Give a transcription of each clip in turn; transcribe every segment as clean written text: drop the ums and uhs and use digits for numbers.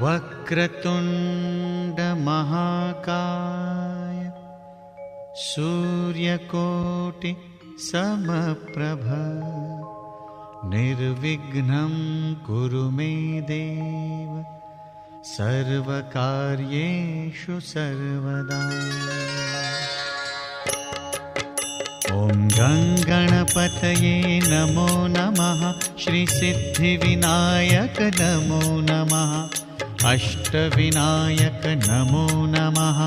वक्रतुंड महाकाय सूर्यकोटि समप्रभ निर्विघ्नं कुरु मे देव सर्वकार्येषु सर्वदा। ॐ गणपतये नमो नमः। श्री सिद्धिविनायक नमो नमः। अष्टविनायक नमो नमः।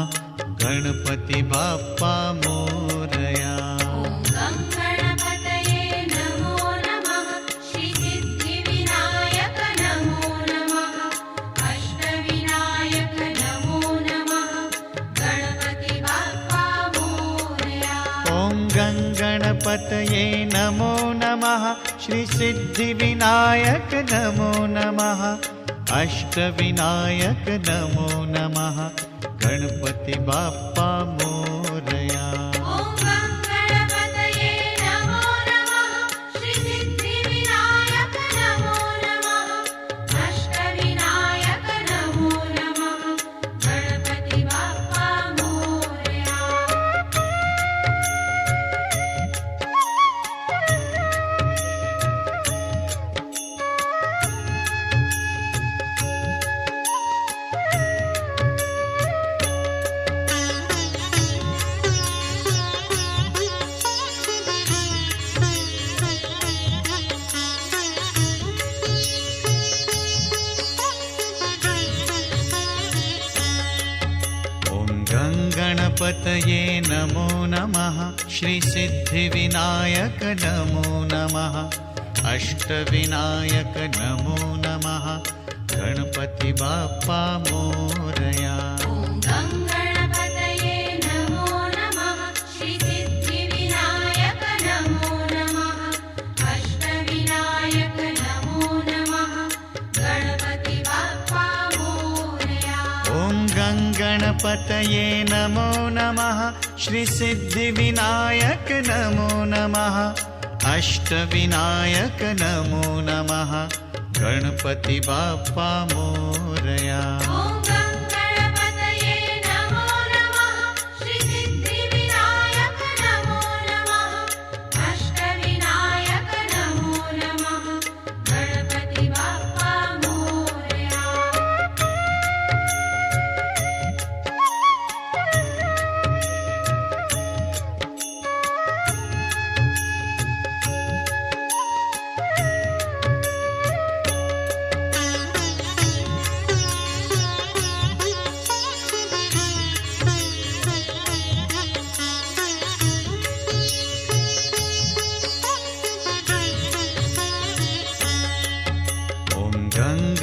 गणपति बाप्पा मोरया। गणपतये नमो नमः। श्री सिद्धिविनायक नमो नमः। अष्टविनायक नमो नमः। गणपति बाप्पा मोरया। गणपतये नमो नमः। श्री सिद्धिविनायक नमो नमः। अष्टविनायक नमो नमः। गणपति बाप्पा मोरया। गणपतये नमो नमः। श्री सिद्धिविनायक नमो नमः। अष्टविनायक नमो नमः। गणपति बाप्पा मोरया।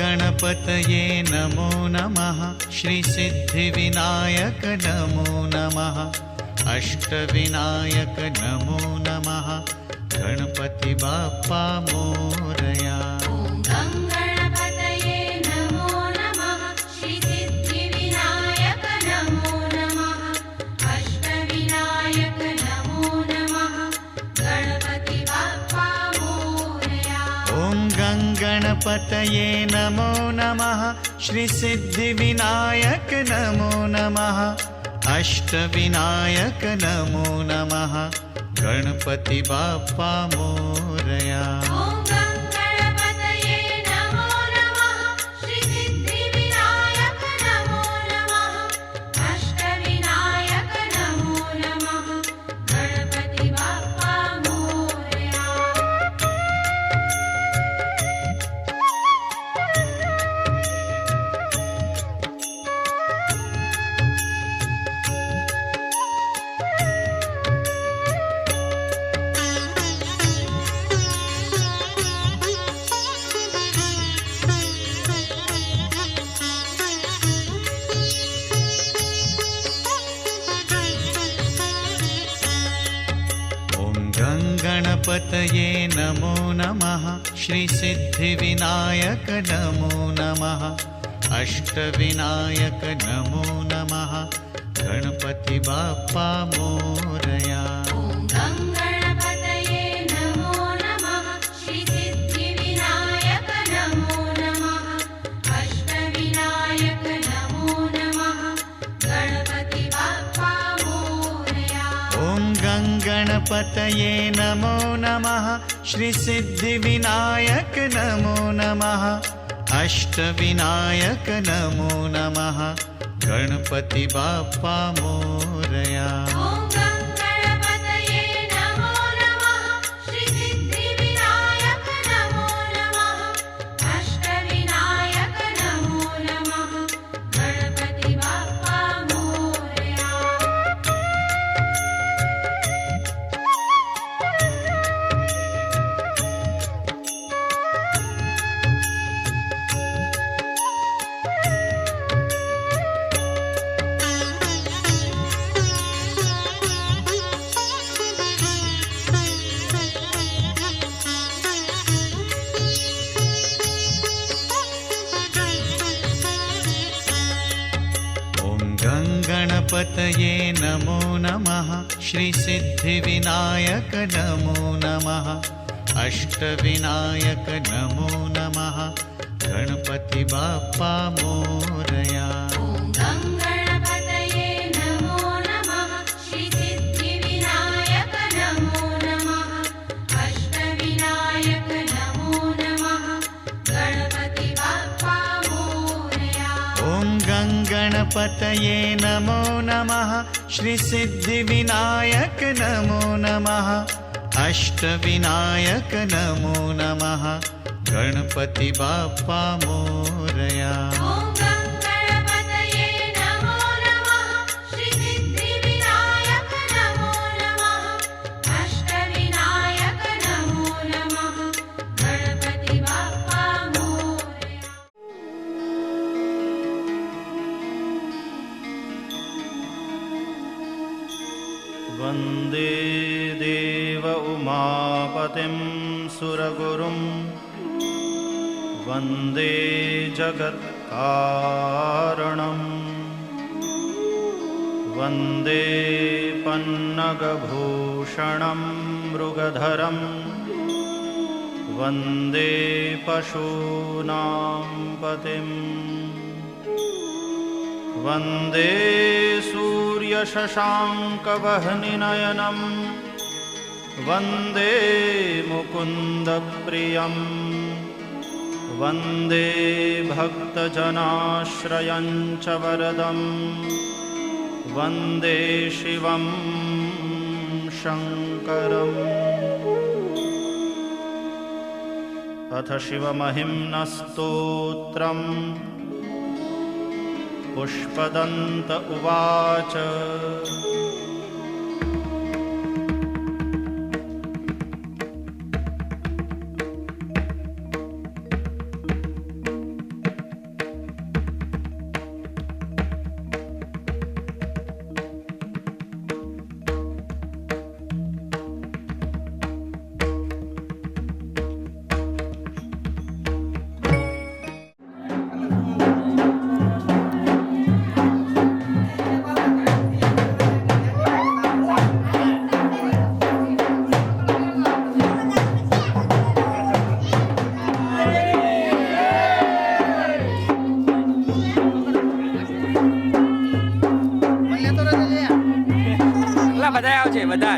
गणपतये नमो नमः। श्री सिद्धिविनायक नमो नमः। अष्टविनायक नमो नमः। गणपति बाप्पा मोरया। गणपतये नमो नमः। श्री सिद्धिविनायक नमो नमः। अष्टविनायक नमो नमः। गणपति बाप्पा मोरया। गणपतये नमो नमः। श्री सिद्धिविनायक नमो नमः। अष्टविनायक नमो नमः। गणपति बाप्पा मोरया। श्री सिद्धिविनायक नमो नमः। अष्टविनायक गणपतये नमो नमः श्रीसिद्धिविनायक नमो नमः अष्टविनायक नमो नमः गणपति बाप्पा मोरया। गणपतये नमो नमः श्रीसिद्धिविनायक नमो नमः अष्टविनायक नमो नमः गणपति बाप्पा मोरया। गणपतये नमो नमः श्रीसिद्धिविनायक नमो नमः अष्टविनायक नमो नमः गणपति बाप्पा मोरया। वन्दे देव उमापतिं सुरगुरुं वन्दे जगत्कारणं वन्दे पन्नगभूषणं मृगधरं वन्दे पशूनां पतिम् वन्दे सूर्यशशाङ्कवह्निनयनं वन्दे मुकुन्दप्रियं वन्दे भक्तजनाश्रयं च वरदं वन्दे शिवं शङ्करम्। अथ शिवमहिम्नस्तोत्रम्। पुष्पदन्त उवाच બધા આવશે બધા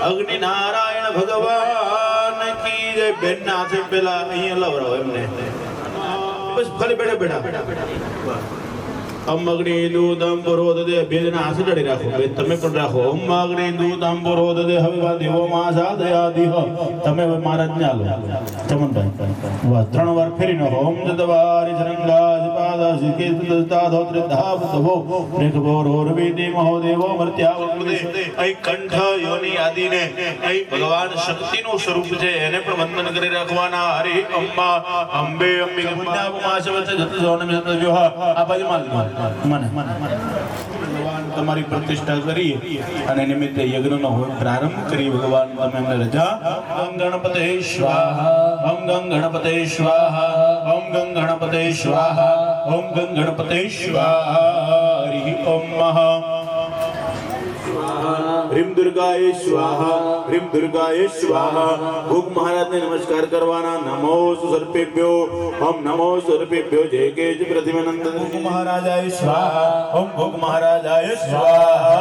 અગ્નિ નારાયણ ભગવાન કી જય. બેન ના હાથે પેલા અહીંયા લવરાવો એમને બસ ખાલી બેઠા બેઠા. અમ અગ્નિ દૂતમ પુરોદદે બેના હાથ ચડી રાખો. બેન તમે પણ રાખો. અમ અગ્નિ દૂતમ પુરોદદે. હવે વા દેવો માં સાદયાદિહ. તમે હવે મહારાજ ને આલો ચમનભાઈ વાહ 3 વાર ફેરી નાખો. ઓમ જદવારી જરંગાજ પાદાસી કે તદતાધો ત્રિધાવ તભો રેખભો રોરવેદી મહોદેવો મર્ત્યાવકૃદે. અહીં કંઠ યોનિ આદિને અહીં ભગવાન શક્તિનું સ્વરૂપ છે એને પણ વંદન કરી રાખવાના. હરિ અંબા અંબે અંબિકે પુણ્યાપમાશવચ જતજોનમ જતવ્યોહ. આ બાજુ માલ મને ભગવાન તમારી પ્રતિષ્ઠા કરી અને નિમિત્તે યજ્ઞનો પ્રારંભ કરી. ભગવાન તમે અમને રજા. ઓમ ગણપતે સ્વાહા. ઓમ ગણપતે સ્વાહા. ઓમ ગણપતે સ્વાહા. ઓમ ગણપતે સ્વાહા. હરિ ઓમ મહા રીમ દુર્ગાય સ્વાહા. રીમ દુર્ગાય સ્વાહા. ભોગ મહારાજને નમસ્કાર કરવાના. નમો સર્પેભ્યો. ઓમ નમો સર્પેભ્યો. જય કે પ્રતિમાનંદ મહારાજાય સ્વાહા. ઓમ ભોગ મહારાજાય સ્વાહા.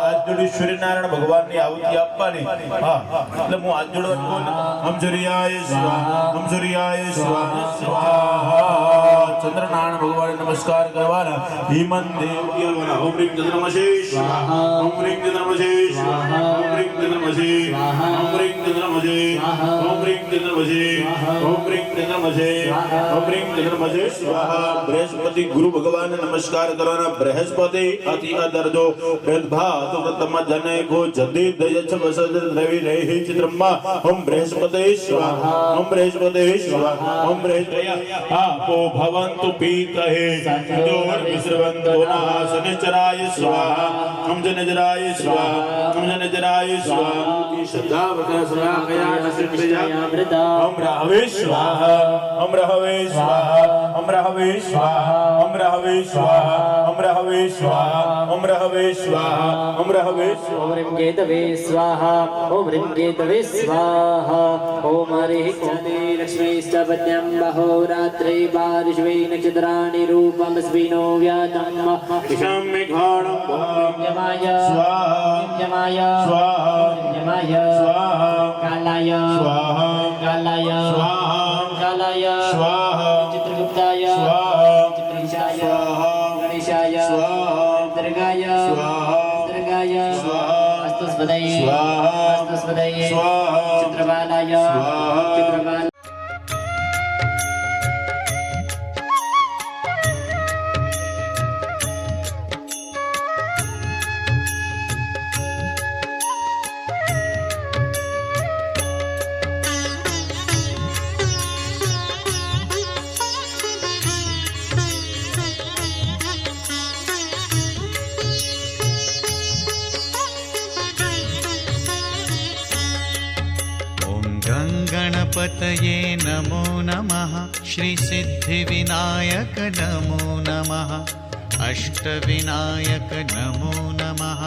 આજ જોડી સૂર્યનારાયણ ભગવાનની આહુતિ આપવાની. હા એટલે હું આજ જોડવાનું બોલ. ઓમ સૂર્યાય સ્વાહા. ઓમ સૂર્યાય સ્વાહા. ચંદ્રનારાયણ ભગવાનને નમસ્કાર કરવાના. હિમંત દેવ કેવના. ઓમ રીમ ચંદ્રમસે સ્વાહા. ઓમ રીમ ચંદ્રમસે સ્વાહા. ઓમ રીમ ચંદ્રમસે સ્વાહા. ઓમ રીમ ચંદ્રમસે સ્વાહા. ઓમ રીમ ચંદ્રમસે સ્વાહા. ઓમ રીમ ચંદ્રમસે સ્વાહા. ઓમ રીમ ચંદ્રમસે સ્વાહા. બૃહસ્પતિ ગુરુ ભગવાનને નમસ્કાર કરવાના. બૃહસ્પતિ અતિ અદર્જો ભેદભાવ તો પ્રથમ જનય ગો જદી દયચ્છ વસદ રવિ રેહિ ચિત્રમ્મા. ઓમ બૃહસ્પતિ સ્વાહા. ઓમ બૃહસ્પતિ સ્વાહા. ઓમ બૃહસ્પતિ આપો ભવંતુ પીતહે જોર વિશ્રવંતો નાસનિચરાય સ્વાહા. ઓમ જનજરાય સ્વાહા. ઓમ જનજરાય સ્વાહા. શ્રદ્ધા વગર સ્વાહા નસિદ્ધયા. ઓમ રાહવે સ્વાહા. ઓમ રાહવે સ્વાહા. ઓમ રાહવે સ્વાહા. ઓમ રાહવે સ્વાહા. ઓમ રાહવે સ્વાહા. ઓમ રાહવે સ્વાહા. ઓમ રાહવે સ્વાહા. ઓમ રીમ કેતવે સ્વાહા. ઓમ રીમ કેતવે સ્વાહા. ઓમ હરિ ઓમ લક્ષ્મીષ્ટપદ્યમ બહોરાત્રે બારિશ્વે નક્ષત્રાણિ રૂપમ સ્વિનો વ્યાતમ વિષમ મેઘાણમ યમાય સ્વાહા. યમાય સ્વાહા. યમાય સ્વાહા. કાલાય સ્વાહા. કાલાય સ્વાહા. કાલાય સ્વાહા. ચિત્રગુપ્તાય સ્વાહા. ચિત્રીશાય સ્વાહા. ગણેશાય સ્વાહા. દર્ગાય સ્વાહા. દર્ગાય સ્વાહા. અસ્તુ સ્પદયે સ્વાહા. અસ્તુ સ્પદયે સ્વાહા. ચિત્રબાલાય સ્વાહા. ચિત્રબાલ गणपतये नमो नमः. श्री सिद्धिविनायक नमो नमः. अष्टविनायक नमो नमः.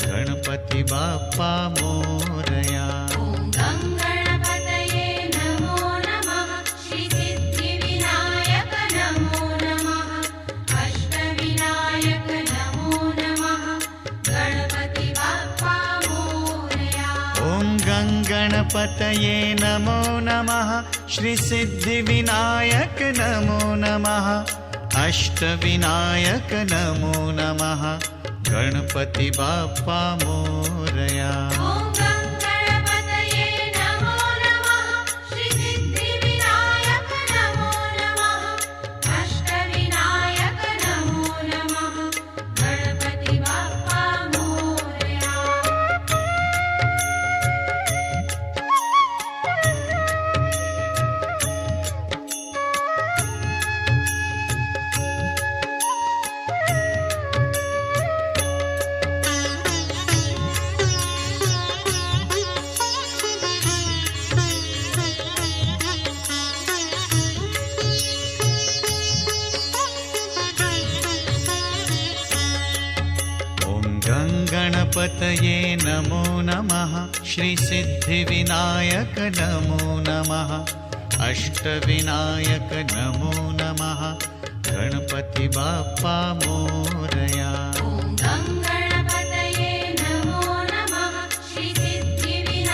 गणपति बाप्पा मोरया. ॐ गणपतये नमो नमः. श्री सिद्धिविनायक नमो नमः. अष्टविनायक नमो नमः. गणपति बाप्पा मोरया. ॐ गणपतये नमो नमः. श्री सिद्धिविनायक नमो नमः. अष्टविनायक नमो नमः. गणपति बाप्पा मोरया. ॐ गणपतये नमो नमः. श्री सिद्धिविनायक नमो नमः. अष्टविनायक नमो नमः. गणपति बाप्पा मोरया. गणपतये नमो नमः. श्री सिद्धिविनायक नमो नमः. अष्टविनायक नमो नमः. गणपति बाप्पा मोरया. ॐ गणपतये नमो नमः. श्री सिद्धिविनायक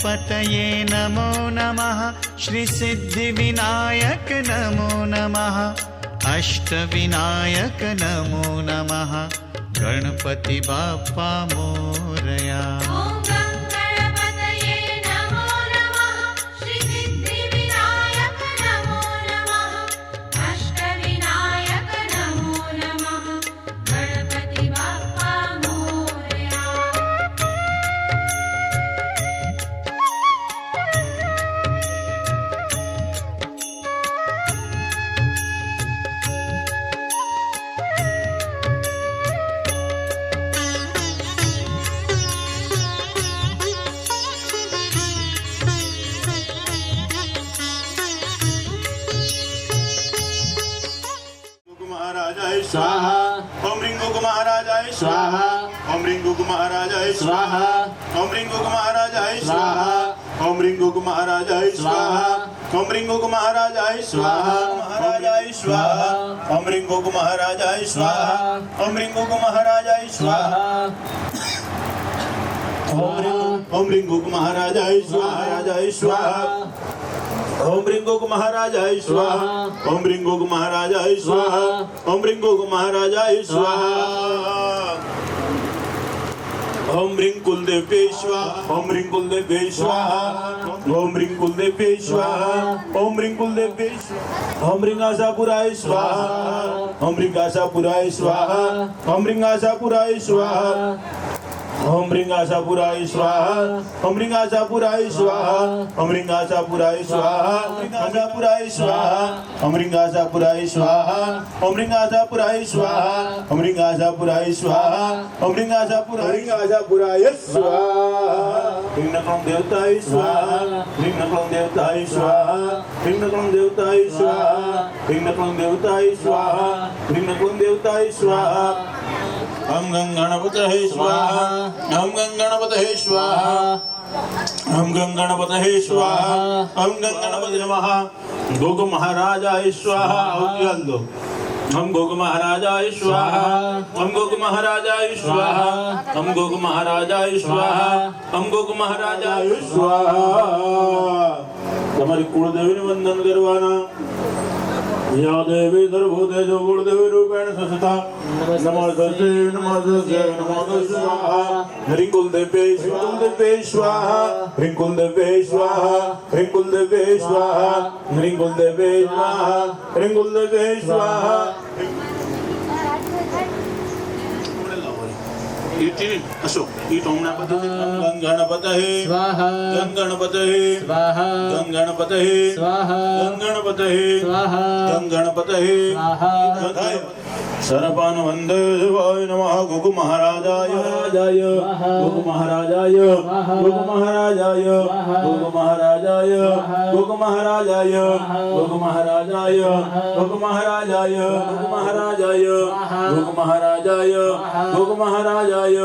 गणपतये नमो नमः श्रीसिद्धिविनायक नमो नमः अष्टविनायक नमो नमः गणपति बाप्पा मोरया। ॐ गं गणपतये नमो नमः श्रीसिद्धिविनायक नमो नमः अष्टविनायक नमो नमः गणपति बाप्पा मोरया। महाराजाय स्वाहा ओम ह्रीं गुग महाराजाय स्वाहा ओम ह्रीं गुग महाराजाय स्वाहा ओम ह्रीं गुग महाराजाय स्वाहा ओम ह्रीं गुग महाराजाय स्वाहा ओम ह्रीं गुग महाराजाय स्वाहा महाराजाय स्वाहा ओम ह्रीं गुग महाराजाय स्वाहा ओम ह्रीं गुग महाराजाय स्वाहा ओम ह्रीं गुग महाराजाय स्वाहा राजाय स्वाहा ओम ह्रीं गुग महाराजाय स्वाहा ओम ह्रीं गुग महाराजाय स्वाहा ओम ह्रीं गुग महाराजाय स्वाहा ओम ह्रीं कुलदेवे स्वाहा ओम ह्रीं कुलदेवे स्वाहा ओम ह्रीं कुलदेवे स्वाहा ओम ह्रीं कुलदेवे स्वाहा ओम ह्रीं आशापुराय स्वाहा ओम ह्रीं आशापुराय स्वाहा ओम ह्रीं आशापुराय स्वाहा ओम ह्रीं आशापुराय स्वाहा ओम ह्रीं आशापुराय स्वाहा ओम ह्रीं आशापुराय स्वाहा आशापुराय स्वाहा ओम ह्रीं आशापुराय स्वाहा ओम ह्रीं आशापुराय स्वाहा ओम ह्रीं आशापुराय स्वाहा ओम ह्रीं आशापुराय स्वाहा ह्रीं नकलं देवताय स्वाहा ह्रीं नकलं देवताय स्वाहा ह्रीं नकलं देवताय स्वाहा ह्रीं नकलं देवताय स्वाहा ह्रीं नकलं देवताय स्वाहा ओम गं गणपतये स्वाहा ओम गं गणपतये स्वाहा ओम गं गणपतये स्वाहा ओम गं गणपतये नमः गोग महाराजाय स्वाहा औद्यल दो ओम गोग महाराजाय स्वाहा ओम गोग महाराजाय स्वाहा ओम गोग महाराजाय स्वाहा ओम गोग महाराजाय स्वाहा તમારી કુળદેવીને વંદન કરવાના या देवी सर्वभूते जो गुरुदेवी रूपेण संस्था नमस्ते नमस्ते नमो स्वाहा ह्रीं कुलदेवे स्वाहा ह्रीं कुलदेवे स्वाहा ह्रीं कुलदेवे स्वाहा ह्रीं कुलदेवे स्वाहा ह्रीं कुलदेवे स्वाहा असो गणपतये स्वाहा गणपतये स्वाहा गणपतये स्वाहा गणपतये स्वाहा गणपतये स्वाहा सरपान वंदे शिवाय नमः गुग महाराजाय गुग महाराजाय गुग महाराजाय गुग महाराजाय गुग महाराजाय गुग महाराजाय गुग महाराजाय गुग महाराजाय गुग महाराजाय गुग महाराजाय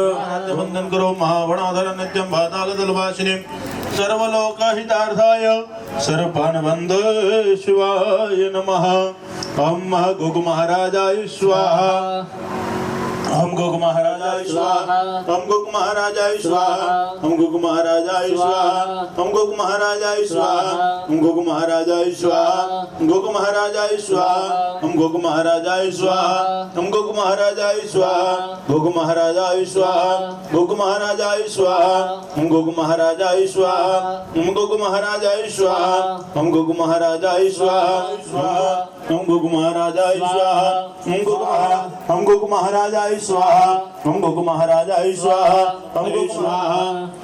वंदन करो महावणाधर नित्यं भाताल दलवासिनीं सर्वलोकहितार्थाय सरपान वंदे शिवाय नमः ओम गुग महाराजाय स्वाहा हम गुग महाराजाय स्वाहा हम गुग महाराजाय स्वाहा हम गुग महाराजाय स्वाहा हम गुग महाराजाय स्वाहा हम गुग महाराजाय स्वाहा गुग महाराजाय स्वाहा हम गुग महाराजाय स्वाहा हम गुग महाराजाय स्वाहा गुग महाराजाय स्वाहा गुग महाराजाय स्वाहा हम गुग महाराजाय स्वाहा हम गुग महाराजाय स्वाहा हम गुग महाराजाय स्वाहा हम गुग महाराजाय स्वाहा हम गुग महाराजाय स्वाहा हम गुग महाराजाय स्वाहा हम गुग स्वाहा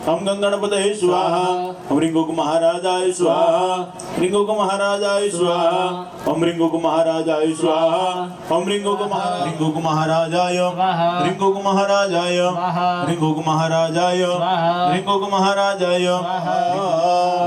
हम गणपतये स्वाहा हम ह्रीं गुग महाराजाय स्वाहा ह्रीं गुग महाराजाय स्वाहा हम ह्रीं गुग महाराजाय स्वाहा हम ह्रीं गुग महाराजाय ह्रीं गुग महाराजाय ह्रीं गुग महाराजाय ह्रीं गुग महाराजाय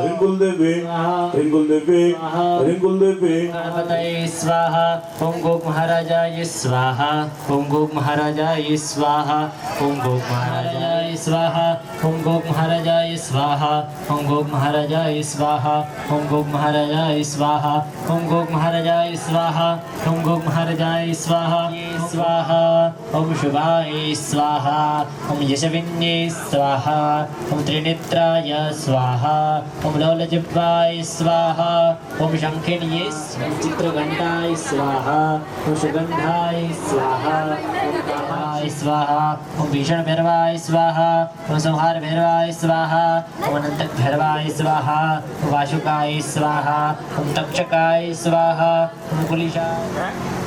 ह्रीं कुलदेवी ह्रीं कुलदेवी ह्रीं कुलदेवी गणपतये स्वाहा ओम गोग महाराजाय स्वाहा ओम गोग महाराजाय स्वाहा ओम गोग महाराजाय स्वाहा ओम गोग महाराजाय स्वाहा ओम गोग महाराजाय स्वाहा ओम गोग महाराजाय स्वाहा ओम गोग महाराजाय स्वाहा ओम गो महाराजाय स्वाहा स्वाहा ओम शुभाय स्वाहा ओम यशविन्ये स्वाहा ओम त्रिनेत्राय स्वाहा ओम लोलजिह्वाय स्वाहा ओम शंखिन्ये ओम चित्रघंटाय स्वाहा ओम सुगंधाय स्वाहा ओम कामाय स्वाहा ओम भीषण भैरवाय स्वाहा ओम संहार भैरवाय स्वाहा ओम अनंत भैरवाय स्वाहा ओम वासुकाय स्वाहा ओम तक्षकाय स्वाहा ओम कुलिशाय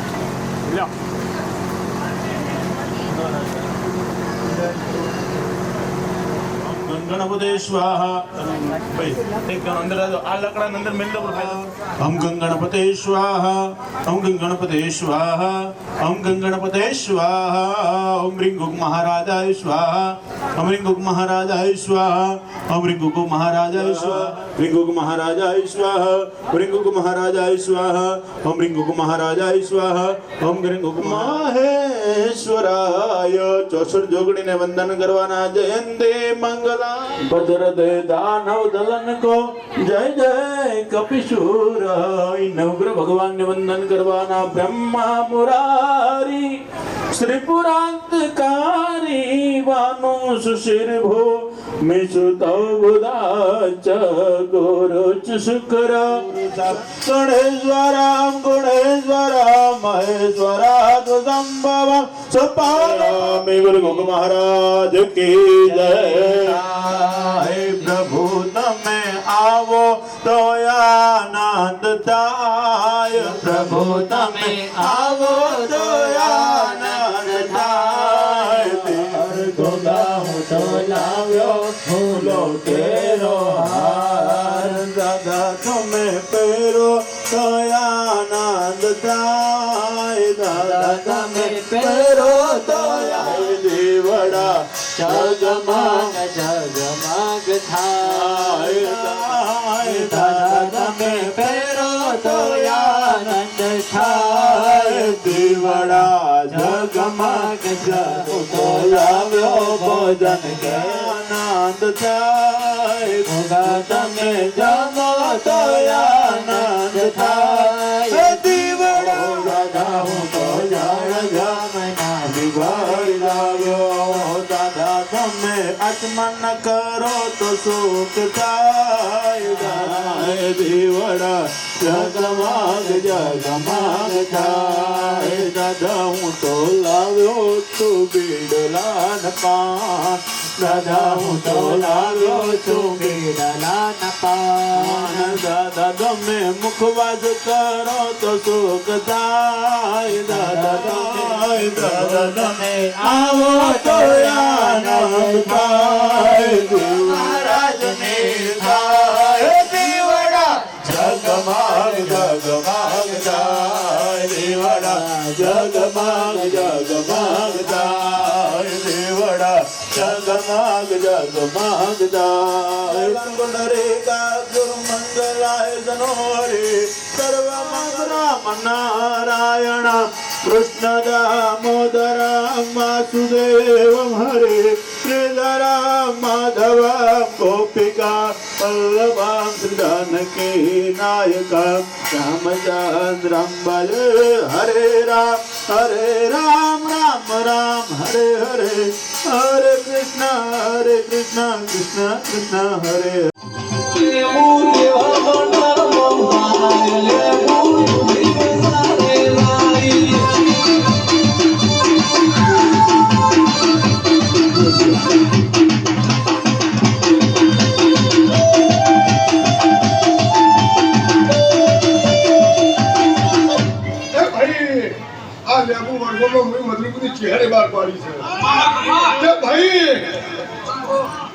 गणपते स्वाहा अंदर आ लकड़ा अंदर मिल दो हम गणपते स्वाहा हम गणपते स्वाहा हम गणपते स्वाहा ओम ह्रीं गुग महाराजाय स्वाहा हम ह्रीं गुग महाराजाय स्वाहा हम ह्रीं गुग महाराजाय स्वाहा ह्रीं गुग महाराजाय स्वाहा ह्रीं गुग महाराजाय स्वाहा हम ह्रीं गुग महाराजाय स्वाहा हम ह्रीं गुग महेश्वराय 64 जोगणी ने वंदन करवाना जयंती मंगला भद्रदे दानव दलन को जय जय कपिशूर नवग्रह भगवान ने वंदन करवाना ब्रह्मा मुरारी श्री पुरांतकारी वानु सुशिर भो मिसुतौ बुधाच गोरुच शुक्र गणेश्वरम गणेश्वरम महेश्वरात् संभव सपारामि गुरु गोग महाराज की जय हे प्रभु તમે આવો તો આનંદ થાય પ્રભુ તમે આવો તો આનંદ થાય તેર ગોગા હું તો લાવ્યો ફૂલો કેરો હાર દાદા તમે પહેરો તો આનંદ થાય દાદા તમે પહેરો તો દેવડા જગમગ જગમગ થાય દાદા તમે પહેરો તો આનંદ થાય દેવડા જગમગ જગ તો લાવ્યો ભોજન કે આનંદ થાય ભોગા તમે જમો તો આનંદ થાય દેવડા દાદા હું તો જળ જમના બિગાડી લાવ્યો દાદા તમે આચમન કરો તો સુખ થાય દેવડા જગમગ જગમગ થાય દાદા હું તો લાવ્યો તું બીડલા ન પાન દાદા હું તો લાવ્યો તું બીડલા ન પાન દાદા તમે મુખવાસ કરો તો સુખ થાય દાદા તમે આવો તો આનંદ થાય મહારાજ ને થાય દેવડા જગમગ જગમગ થાય દેવડા જગમગ જગમગ થાય દેવડા જગમગ જગમગ થાય ગુણરેખા ગુરુ મંગલાય જનોરે સર્વ મંગળમ નારાયણ કૃષ્ણ દામોદર વાસુદેવ હરે શ્રીધર માધવ ગોપિકા વલ્લભ શ્રીદાનકી નાયક રામચંદ્રમ ભજે હરે રામ રામ રામ હરે હરે હરે કૃષ્ણ કૃષ્ણ કૃષ્ણ હરે ચહેરે બાર પાડી છે ભાઈ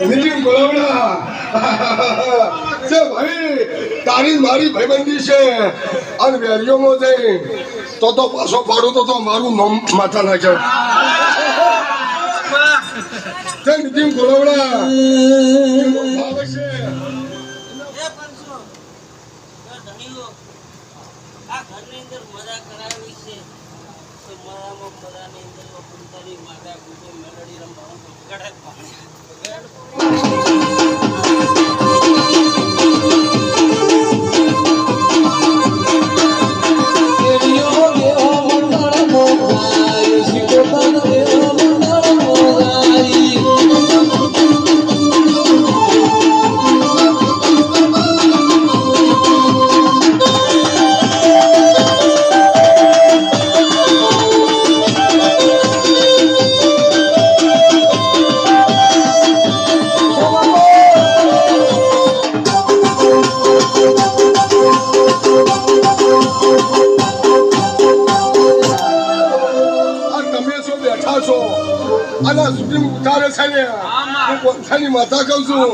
નીતિન બોલાવડા છે ભાઈ તારી મારી ભાઈબંધી છે અને વેરીઓમાં જઈ તો પાછો પાડું તો મારું નામ માથા નાખે છે નીતિન બોલાવડા આવે છે છે હું કોણસાની માતા કહું છું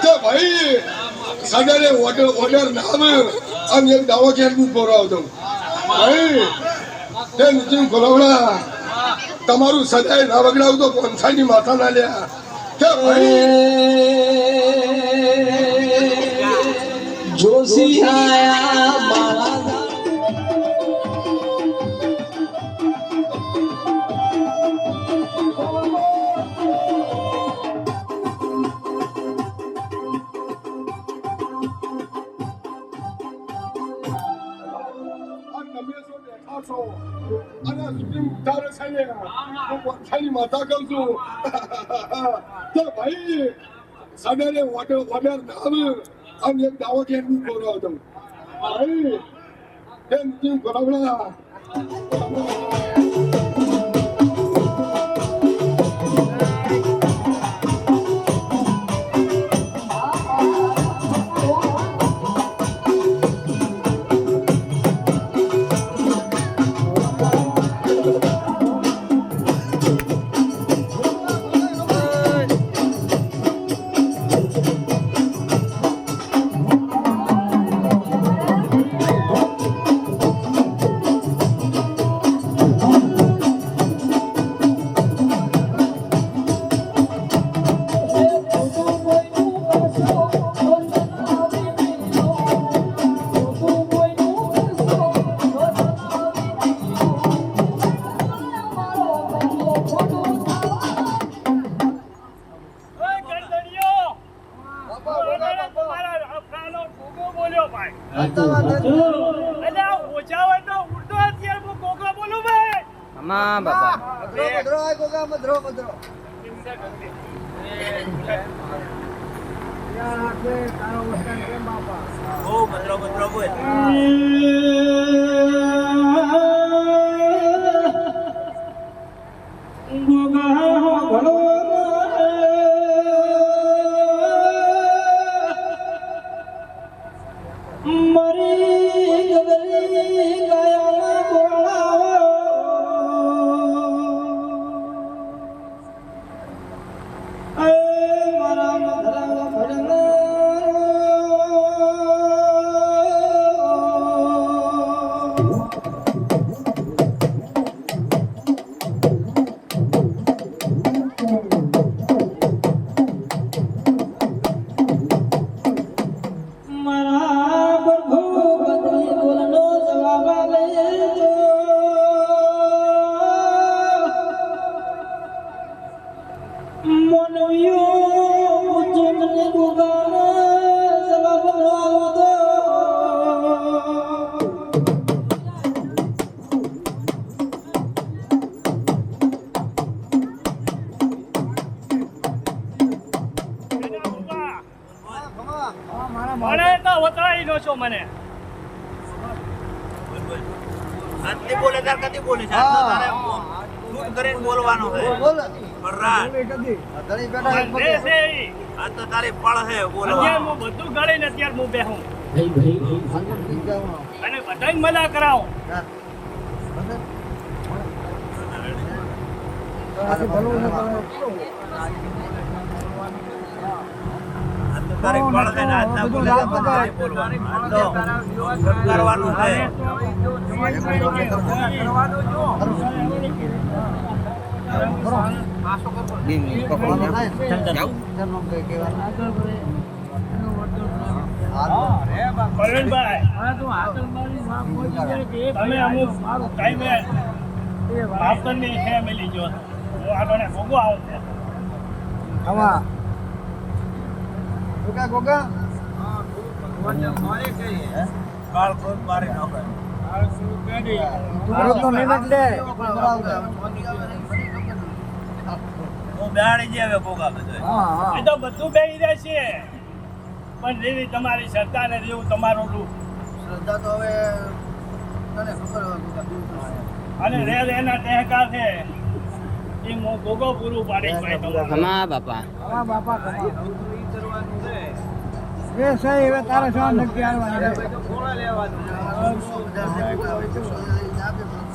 તો ભાઈ સદાને ઓર્ડર ના આવે આમ એક દાવો કેમ બી બોરાવતો ભાઈ તે નીતિન ગોલાવડા તમારું સદાય ના વગડાવું તો કોણસાની માતા ના લ્યા કે ભાઈ જોશી આયા મારા માતા કહું છું તો ભાઈ સદાને ઓર્ડર ના આવે આમ એક દાવો કેમ બી બોરાવતો ભાઈ તે નીતિન ગોલાવડા અમા બાપા મને આટલી બોલે તાર કદી બોલે છે આટલો તારે શું કરીને બોલવાનો છે બરાબર આ તો તારી પળ છે બોલવાનું હું બધું ગળીને અત્યારે હું બેહું ભાઈ અને બધાને મજા કરાવું તારી પળ છે ને આજના બોલે તારે બોલવાનું આટલો કરવાનું છે તમે અમુક ટાઈમે માપની છે મેલી જો હું આગળ ભોગવો આવું છે કાળ કોઈ મારે નાખે હું બેહાડી જે હવે ભોગા બધો એ તો બધું બેહી જાય છે પણ જેવી તમારી શ્રદ્ધા ને જેવું તમારું રૂપ શ્રદ્ધા તો હવે તને ખબર અને રેલ એના ટેહકા છે એ હું ભોગો પૂરું પાડીશ ભાઈ તમારે હમા બાપા એ સહી હવે તારે શું નક્કી આવવાની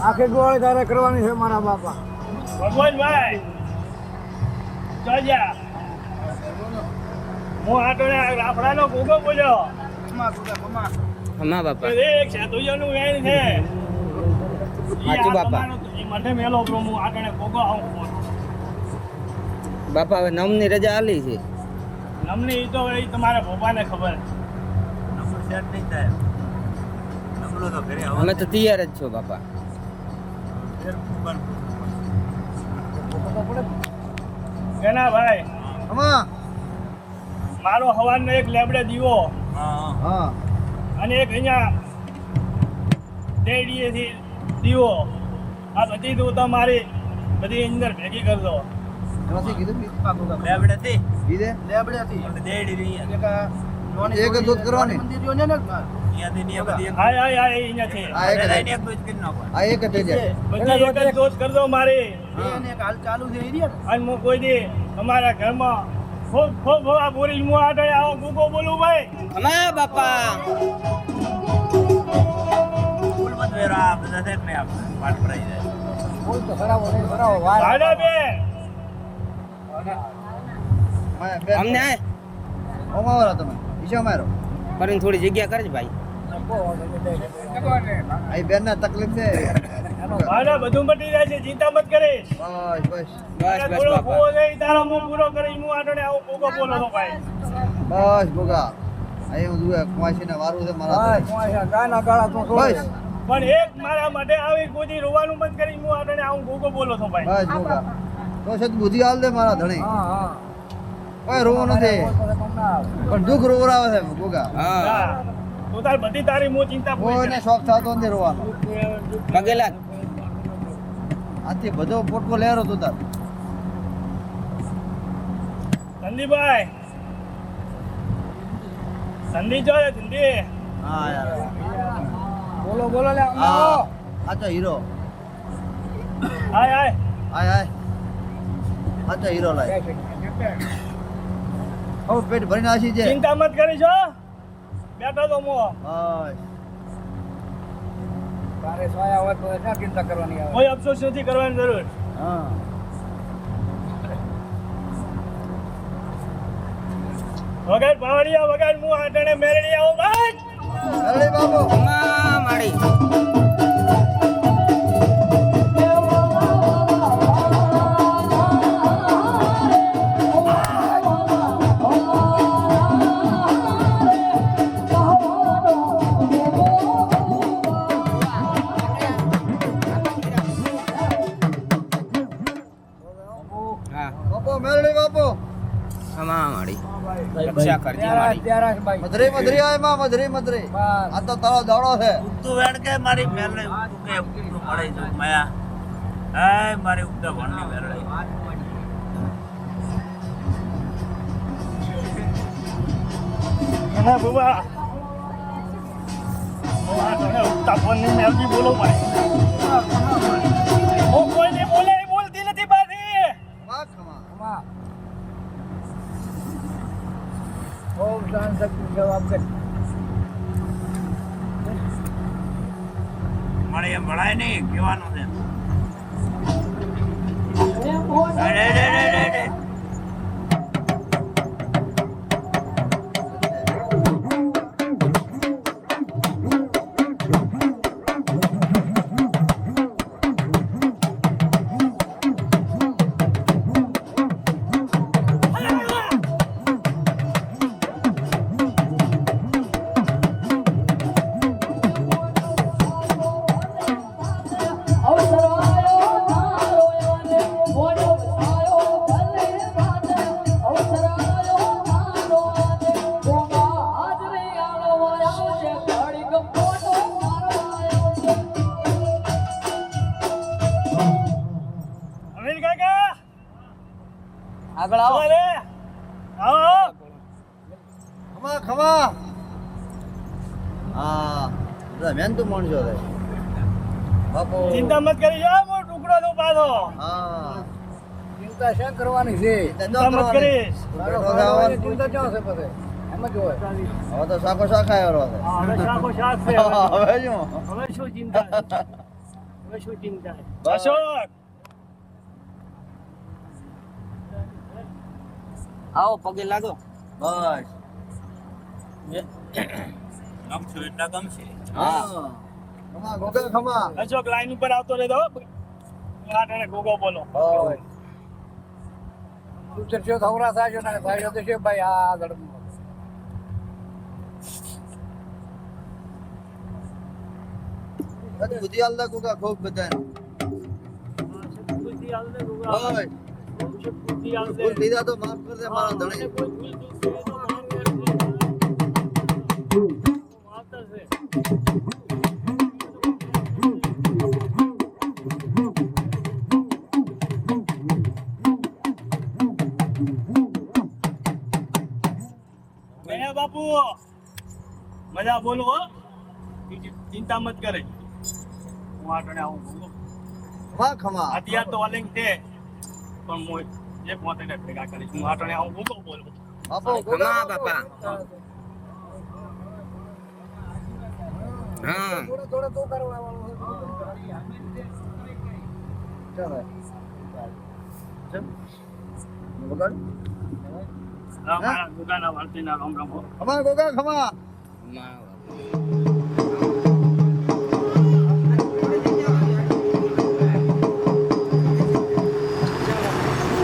આખી ગોળી તારે કરવાની છે મારા બાપા ભગવાન ભાઈ જોજા હું આટોને રાફડાનો ગોગો બોલ્યો હમા બાપા કે એક સાધુજીનું વેણ છે સાચું બાપા. એ મને મેલો બ્રો હું આટોને ગોગો આવું બાપા હવે નમની રજા આલી છે નમની ઈ તો એ તમારા ભોપાને ખબર નંબર સેટ નહીં થાય નંબરો તો ઘરે અમે તો તૈયાર જ છો બાપા કેના ભાઈ મારો હવાનો એક લેબડે દીવો હા અને એક અહીંયા ડેડીએથી દીવો આ બધી તો તમારી બધી અંદર ભેગી કરજો લેબડેથી લેબડેથી દેડી રહી એક દૂધ કરવાની અહીંયાથી ને બધી એક હાય હાય હાય અહીંયાથી આ એક લઈને એક દૂધ કરી નાખો આ એક થઈ જાય બધી એક જ દોષ કરજો મારી અને હું કોઈ દી અમારા ઘરમાં ખૂબ ખૂબ આ બોરી હું આટે આવો ગોગો બોલું ભાઈ હમા બાપા ફૂલ મત વેરો આ બધા છે ને આપણે પાઠ ભરાઈ જાય ભાડા બે અમને આય ઓમાવરા તમે ઈશા મારો કરીને થોડી જગ્યા કરજ ભાઈ આ બેન ના તકલીફ છે ભાડા બધું મટી જાય છે ચિંતા મત કરીશ બસ બસ બસ બસ પૂરો બાપા પૂરો થઈ તારો હું પૂરો કરી હું આટે આવો ગોગો બોલો તો ભાઈ બસ ભોગા અહીં હું જોયા કુમાસી ને વારું છે મારા બસ પણ એક મારા માટે આવી કોઈ રોવાનું બંધ કરી હું આટે આવું ગોગો બોલો તો ભાઈ બસ ભોગા તો સદ બુદ્ધિ હાલ દે મારા ધણી કોઈ રોવો નથી પણ દુઃખ રોવરાવે છે ભોગા હા હા તું તાર બધી તારી હું ચિંતા કોઈને શોખ થતો નથી રોવાનો પગેલા આથી બધો પોટકો લેરો તું તાર સંદીપભાઈ સંદીપ જો સંદીપ હા યાર બોલો લે આ તો હીરો હાય હાય હાય હાય આ તો હીરો લાય હવે પેટ ભરીને આસી છે ચિંતા મત કરીશ હો બેઠો તો મો બસ કોઈ અફસોસ નથી કરવાની જરૂર હા વગર પાવડિયા વગર હું આટણે મેરડી આવું ભાઈ અરે બાબુ હમા માડી હા બાપુ મેરડી બાપુ હમા માડી રક્ષા કરજે મારી મધરી મધરી આય માં મધરી મધરી આ તો તારો દાડો છે તું વેણ કે મારી મેલે તું કે તું મળે છે માયા હાય મારી ઉગતા ભણની મેલે ના બાબા હું આટણે ઉગતા ફોનની મેરડી બોલો ભાઈ હું કોઈને બોલે એ બોલતી નથી બાજી વાહ ખમા મળે એમ ભણાય નહીં કહેવાનું છે અરે, અરે, અરે, અરે. અમીર કાકા આગળ આવો લે આવો ખમા ખમા હા મેન તું માણસો રે બાપુ ચિંતા મત કરીશ હો હું ટુકડો તો પાછો હા ચિંતા મત કરીશ હવે તો શાકો શાખા આવ્યો છે હવે શાકો શાક છે હવે શું હવે શું ચિંતા હવે શું ચિંતા અશોક આવો પગે લાગો બસ ગમશું એટલા ગમશે હા ખમા ગોગા ખમા અશોક લાઈન ઉપર આવતો રહેતો આટણે ગોગો બોલો ઓય તું ચર્ચો થવરા સાજો ના સાજો તો છે ભાઈ આ ધડમ બુદ્ધિ આલ્લા ગોગા ખૂબ બધા બુદ્ધિ આલને ગોગા ઓય બુદ્ધિ આલને ભૂલ લીધા તો માફ કર દે મારા ધણી કોઈ ભૂલ ચૂક કરે તો માફ કરજે. માફ કરશે. મેં બાપુ મજા બોલો હો બીજી ચિંતા મત કરે હું આટણે આવું બોલું ખમા ખમા અત્યાર તો અલિંગ છે પણ હું એક મોતે ભેગા કરીશ હું આટણે આવું બોલું બોલું બાપો ખમા બાપા હા થોડો થોડો તો કરવા વાળો ચાલો બગાડ મારા દુકાના વાળતીના રામ રામ હો. ખમા ગોગા ખમા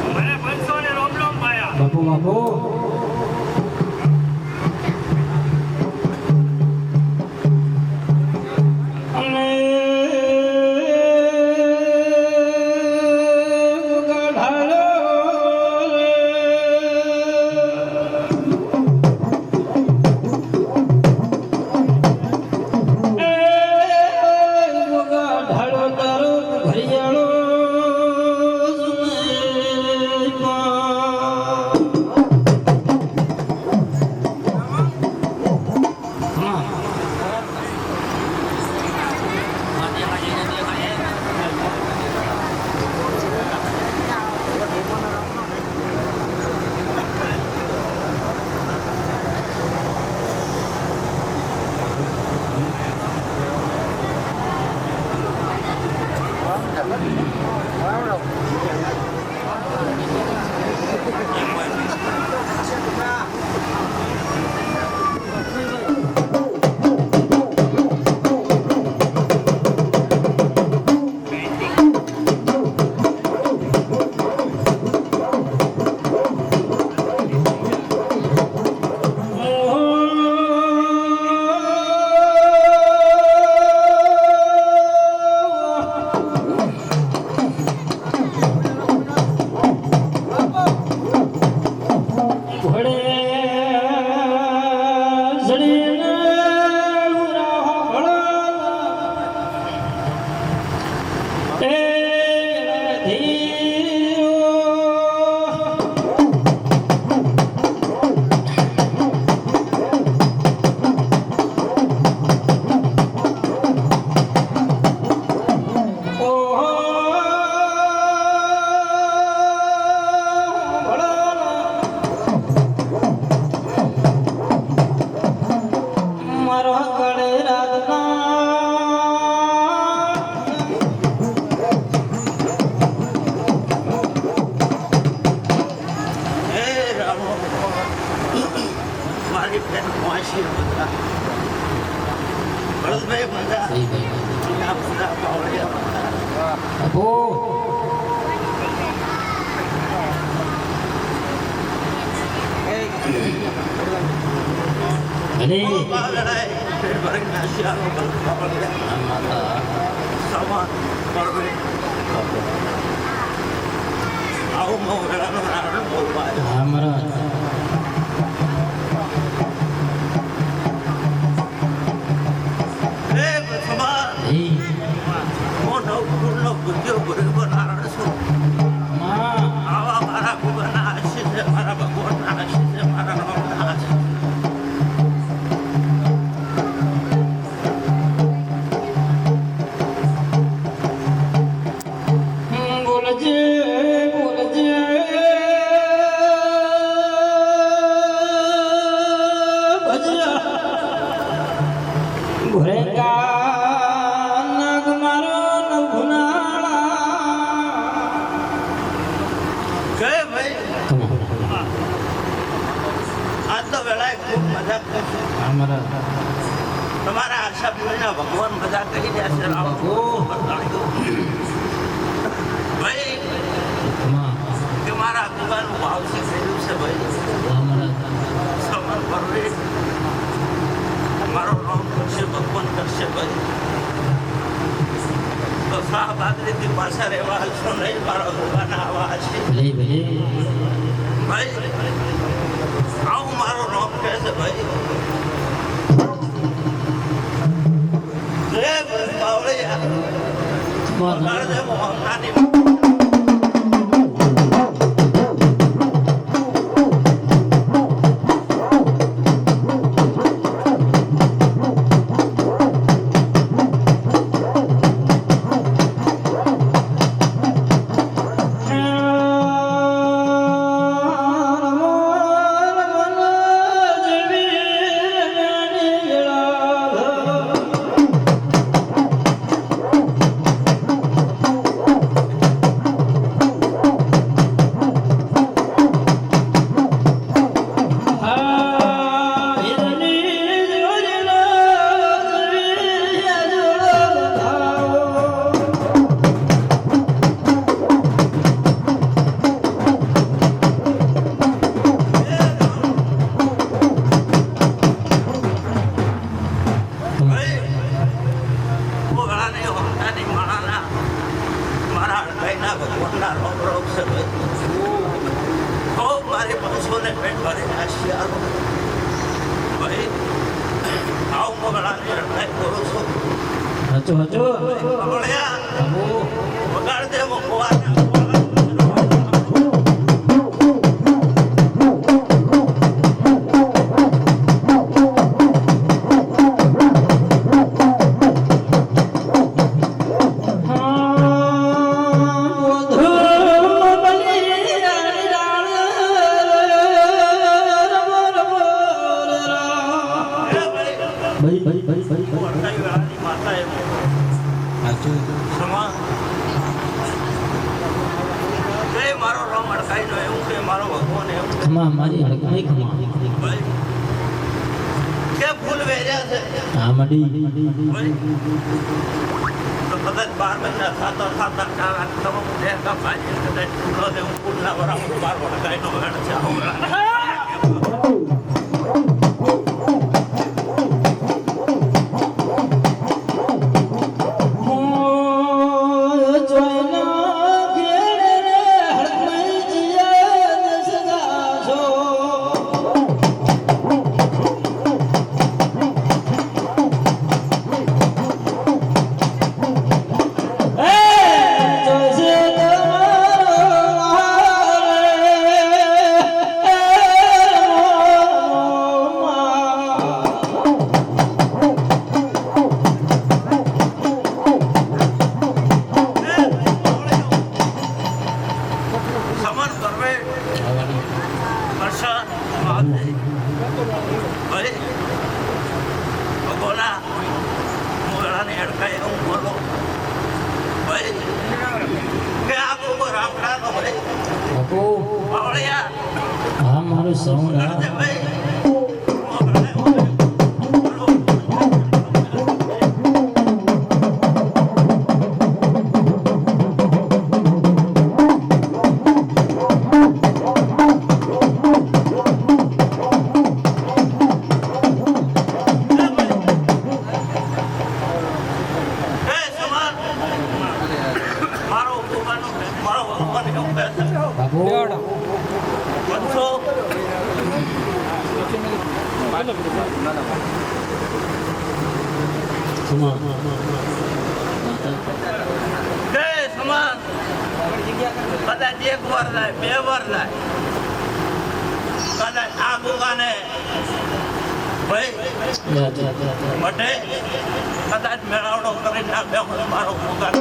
મને 500 ને રામ રામ ભાયા બાપુ બાપુ મારી બેન વાંચી બધા ભરતભાઈ બધા સહી ભાઈ આ બધા પાવડિયા બાપુ અરે લડાઈ ફેર ભરી નાશ્યાનો પાવડિયા માતા સામાન પડવે આવું મોગળાનો રાણો બોલવાય હા મહારાજ રે પ્રથમા એ મોનો પૂર્ણ બુદ્ધિઓ બરોબર નારાયણ છું માં આવા મારા ભગવાનના આશીષ છે મારા ભગવાનના આશીષ છે મારા રામના આશીષ બોલજે બોલજે આશા તમારા આશા પૂર્ણ ભગવાન બધા કહી રહ્યા છે ભાઈ કે મારા કુવાનું ભાવ છે થયેલું છે ભાઈ સમર પરવે મારો નામ કરશે ભગવાન કરશે ભાઈ તો શાહબાદરીથી પાછા રહેવા છો નહીં મારા ભગવાનના આવા છે ભાઈ આવું મારો નામ કહે છે ભાઈ જય બાવળિયા કદાચ એક વાર લાય, બે વાર લાય, કદાચ આ ગુગાને મટે, કદાચ મેળાવડો કરીને આ બે મારો ગુગા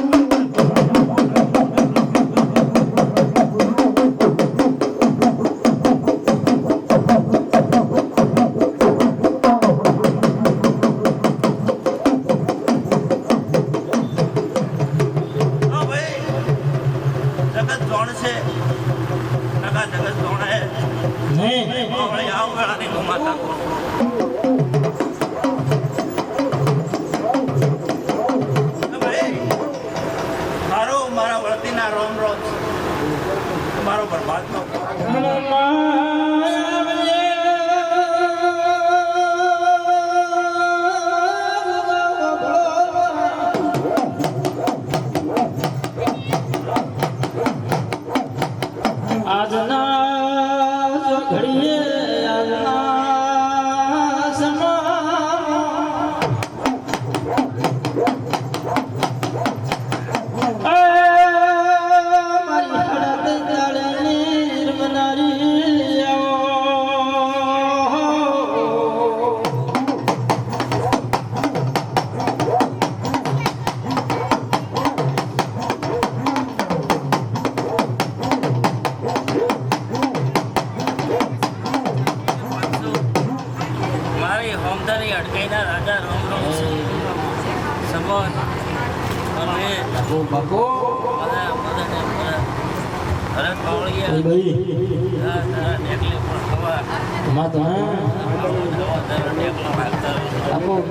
જગત જોણે નહીં આવું વેળા નહીં માતા ના રોમ રોમ તમારો પરમાત્મા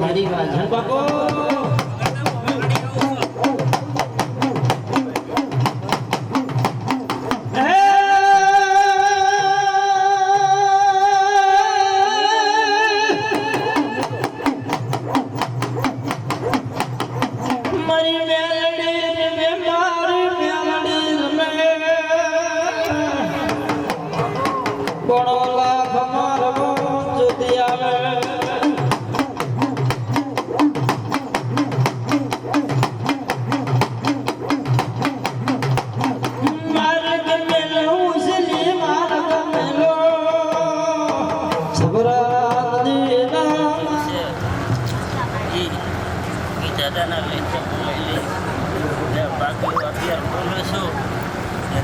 મારી વાત બાકો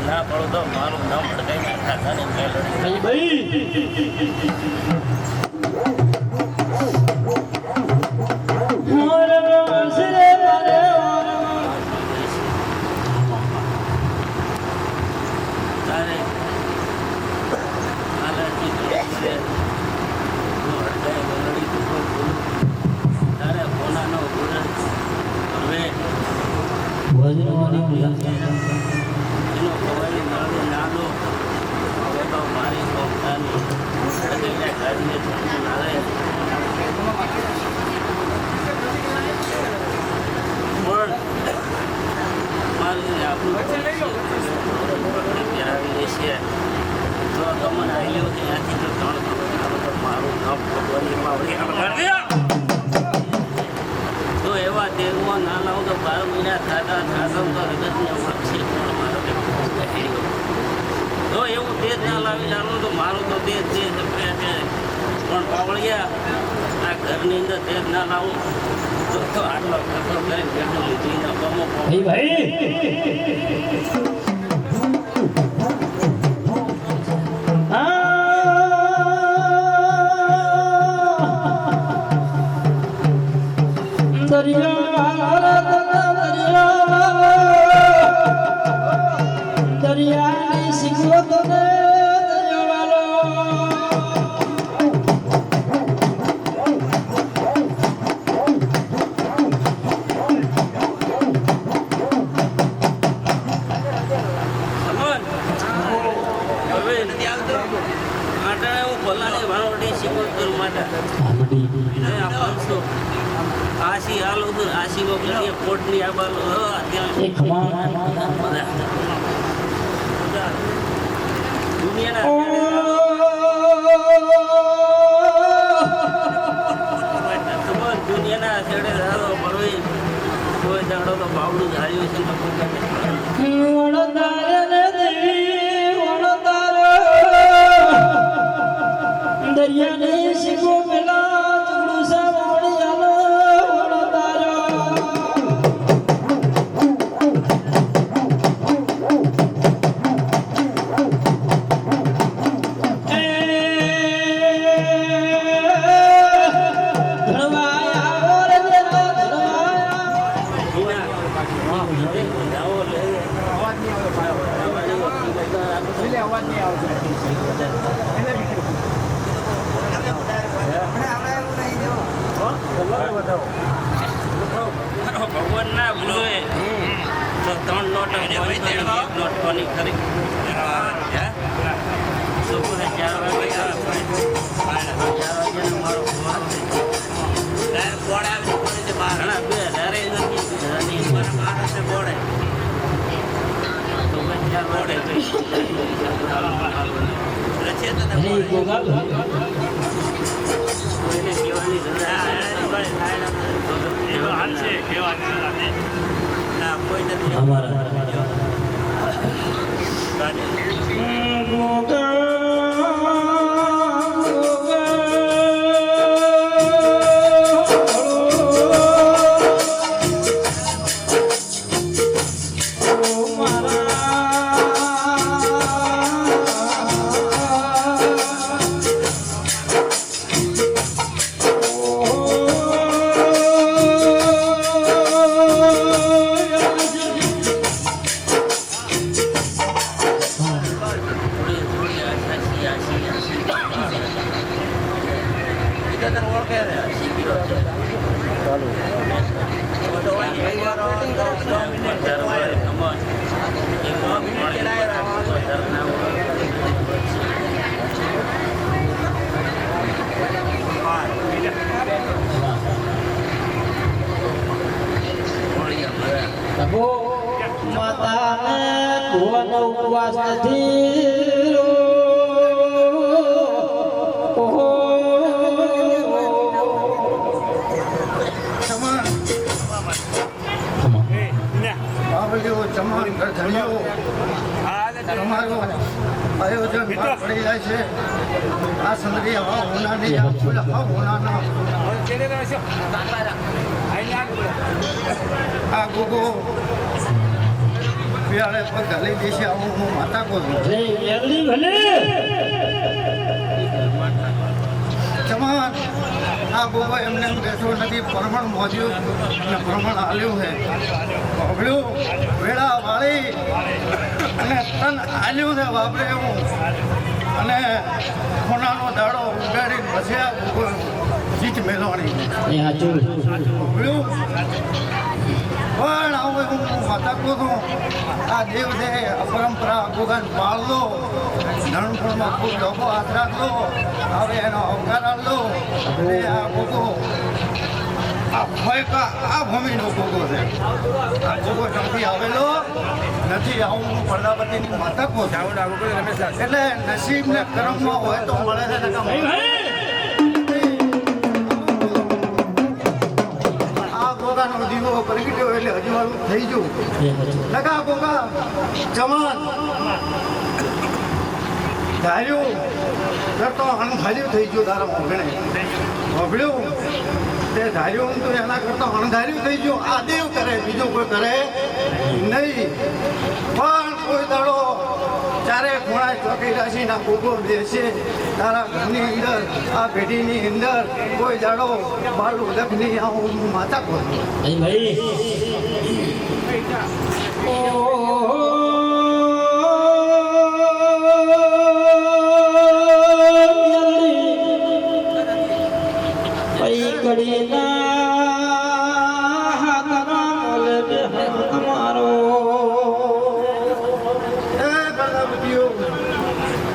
ના પડો તો મારું નામ ભડકાઈ નાખા ભાઈ તો એવા તેરમાં ના લાવું તો 12 મહિના થતા તો તો એવું તેજ ના લાવી લાવું તો મારું તો તેજ છે પણ પાવળિયા આ ઘરની અંદર તેજ ના લાવું તો આટલો ખર્ચો કરીને બેઠો લીધી કમો ભાઈ દરિયાની શીખવો તો આશી હાલો તો આશી વગર પોટની આ બાલો દુનિયાના છેડે દાદો ભરવી કોઈ દાડો તો બાવડું ધાર્યું છે દરિયાને શીખો પેલા ભગવાન ના ભૂલો તો 3 નોટ કોની ખરી હે સુપર 4 વાગે આવે 4 વાગે મારો ફોન ડાયર બોર્ડ આવે છે બહાર ના બે ડાયરે નથી પર માણસે બોર્ડ તો મેં 4 બોર્ડ છે તો અરે ગોગા કોઈને કેવાની એવો હાલ છે કેવા ના કોઈ નથી અમારા પ્રભુ માતાને ભુવનનો ઉપવાસ નથી ઓહો બાબલીઓ ચમન ધણીઓ તમારો આયોજન બહાર પડી જાય છે આ સંદરી હવા હોનાની આ ફૂલ હવા હોનાના આ ગોગો પીળે પગ ઘાલી દેશે આવું હું માતા કહું છું ભલે એવડી ભલે ચમન આ ગોગો એમને એમ બેઠો નથી પ્રમાણ મોજ્યું અને પ્રમાણ હાલ્યું છે ભોગળ્યું વેળા વાળી અને તન હાલ્યું છે વાપરે એવું અને ખોનાનો દાડો ઉગાડી પછી આ ગોગો જીત મેળવણી એ હાચું ભોગળ્યું પણ હવે હું માતા કહું છું આ દેવ છે પરંપરા ગોગાન પાળલો નાનપણમાં ખૂબ લોકો હાથ રાખલો હવે એનો અવતાર આલો અને આ ગોગો આ ફયકા આ ભૂમિનો ગોગો છે આ ગોગો ક્યાંથી આવેલો નથી આવું હું પ્રજાપતિની માતા કહું છું એટલે નસીબને કર્મમાં હોય તો મળે છે ને ગોગાનો દીવો પ્રગટ્યો એટલે અજવાળું થઈ ગયું લગા ગોગા ચમન ધાર્યું તો અણધાર્યું થઈ ગયું તારા મોગણે મોગળ્યું તે ધાર્યું તો એના કરતા અણધાર્યું થઈ ગયું આ દેવ કરે બીજું કોઈ કરે નહીં પણ કોઈ દાડો ચારે ખૂણા ચોકી રાશિના ગોગો બેસે તારા ઘરની અંદર આ પેઢીની અંદર કોઈ દાડો બાળું લખની આવું હું માતા કહું એ ભાઈ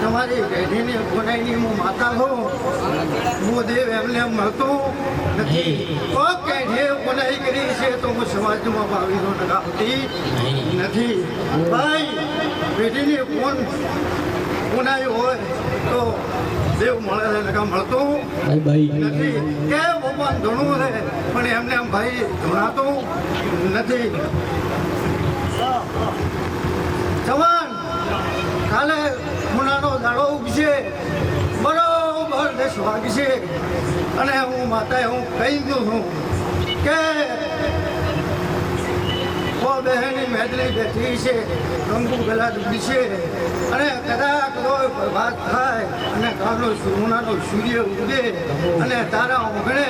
તમારી પેઢીની ગુનાઈની હું માતા છું હું દેવ એમને એમ મળતું નથી કે જે ગુનાઈ કરી છે તો હું સમાજમાં ભાવીનો લગાવતી નથી ભાઈ પેઢીની કોણ ગુનાઈ હોય તો દેવ મળે છે લગા મળતું નથી કે ભગવાન ધૂણું છે પણ એમને એમ ભાઈ ધૂણાતું નથી જવાન કાલે ખૂણાનો દાડો ઉગશે બરોબર 10 વાગશે અને હું માતાએ હું કહી દઉં છું કે બહેની મેદલી બેઠી છે કંકુ ગલા ડૂબી છે અને કદાચ વાત થાય અને કાલનો સોનાનો સૂર્ય ઉગે અને તારા ઓગણે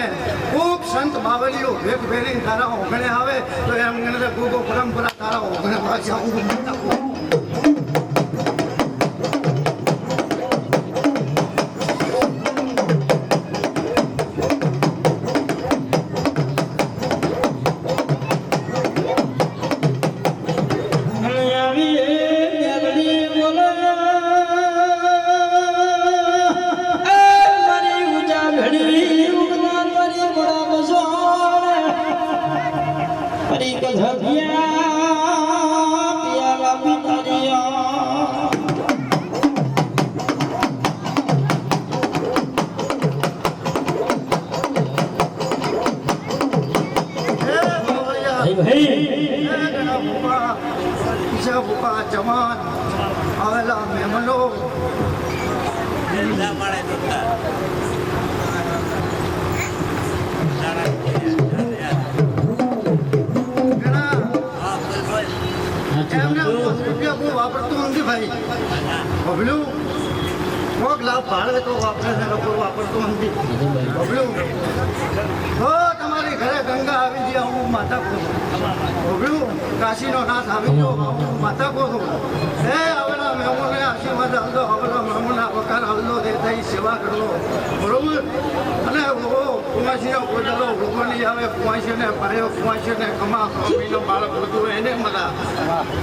ખૂબ સંત બાવલીઓ ભેટ ભેરી તારા ઓગણે આવે તો એમ ગોગો પરંપરા તારા ઓગણે પાછા હું છે ભૂપા જવાન આવેલા મહેમાનો જલસા મળે દુઃખા ઘણા હા બોલ બોલ એમને રૂપિયા બહુ વાપરતું નથી ભાઈ બબલું કોક લાભ ભાડે તો વાપરે છે લોકો વાપરતું નથી બબલું તો તમારી ઘરે ગંગા આવી ગયા હું માતા કહું બબલું કાશીનો નાથ આવી ગયો હું માતા કહું હે આવેલા મહેમાનોને આશીર્વાદ આવજો આવેલા મહેમાનના વકાર આવજો તે થઈ સેવા કરજો બરોબર અને કુમાશીનો કોદલો ભૂખો નહીં આવે કુમાશીને ભર્યો કુમાશીને કમા કમીનો બાળક બધું એને મજા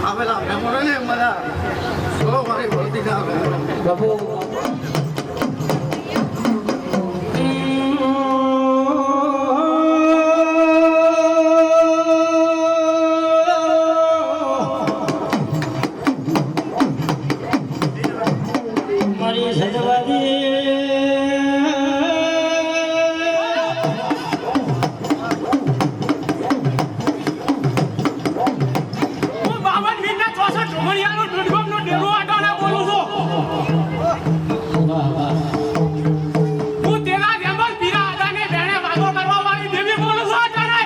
આવેલા મહેમાનોને મજા તો મારી ભરતી ના બાપુ મારી સજવાદી હું 52 મિનિટના 64 ઢોમણિયાનો દુર્ગમનો ડેરો આટાને બોલું છું હું તેના જેમલ પીરા આદાને બેણે વાતો કરવા વાળી દેવી બોલું છું આટાને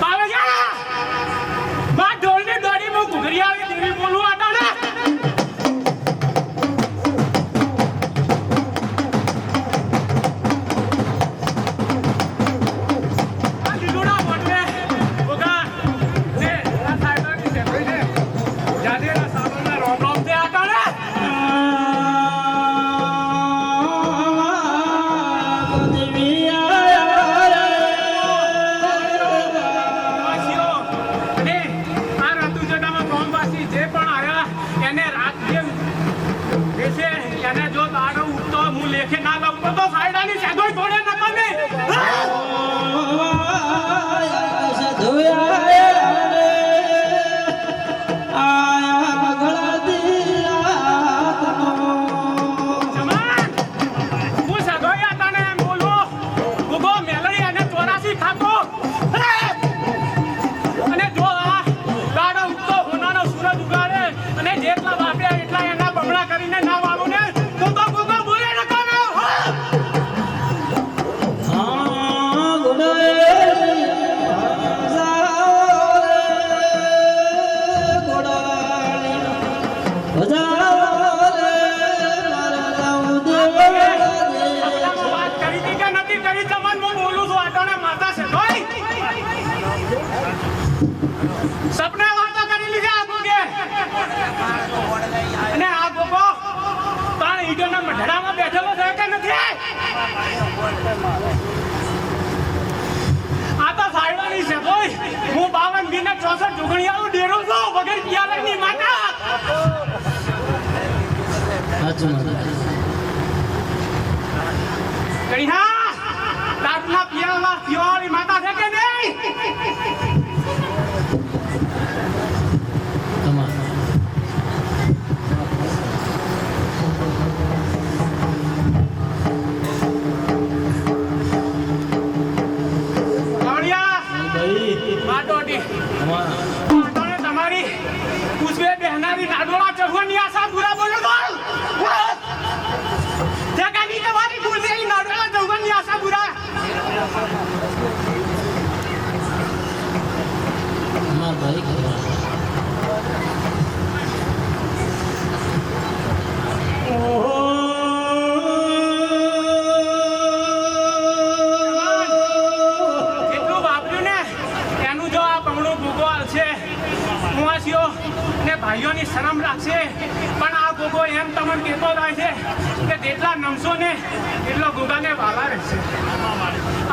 બાવળિયા માં ઢોલની દોડી હું ઘુઘરિયાળી દેવી બોલું આટાને આ લીલુડા મોટલે બોગા જે આ સાઈડની છે ભાઈ છે જાદેરા સાબરના રોમ રોમ તે આટાને વાસીઓ અને આ રતુજટામાં કોમવાસી જે પણ આયા એને રાત જેમ દેશે એને જો દાડો ઉઠતો હું લેખે ના લાવું તો સાઈડાની સેદોય થોડે નકમે જમાન હું સદોયા તને એમ બોલો ગુગો મેલડી અને 84 ખાતો અને જો આ દાડો ઉગતો હોનાનો સૂરજ ઉગાડે અને જેટલા બાપ્યા એટલા એના બમણા કરીને ના વાળું ને તો ગુગો બોલે ન કોને સપનામાં વાત કરી હતી કે નથી કરી તમને હું બોલું છું આટાણે માતા છે ભાઈ સપના વાતો કરી લીધી આ ગોગે અને આ ગોગો તાણ ઈડોના મઢડામાં બેઠેલો છે કે નથી આ તો સાઈડોની છે ભાઈ હું 52 દિને 64 જોગણીયાનો ડેરો છું વગર પિયાલની માતા કઈ હા તાટના પિયાલા પીવાળી માતા છે કે નહીં તમારી પૂછવે બેહનારી નાડોળા ચઢવાની આશા પૂરા બોલો બોલ જગાની તમારી પૂછવે નાડોળા ચઢવાની આશા પૂરા જેટલું વાપર્યું ને એનું જો આ બમણું ભૂગોળ છે કુવાસીઓ ને ભાઈઓની શરમ રાખશે પણ આ ગોગો એમ તમને કહેતો રહે છે કે જેટલા નમશો ને એટલો ગોગાને વાલા રહેશે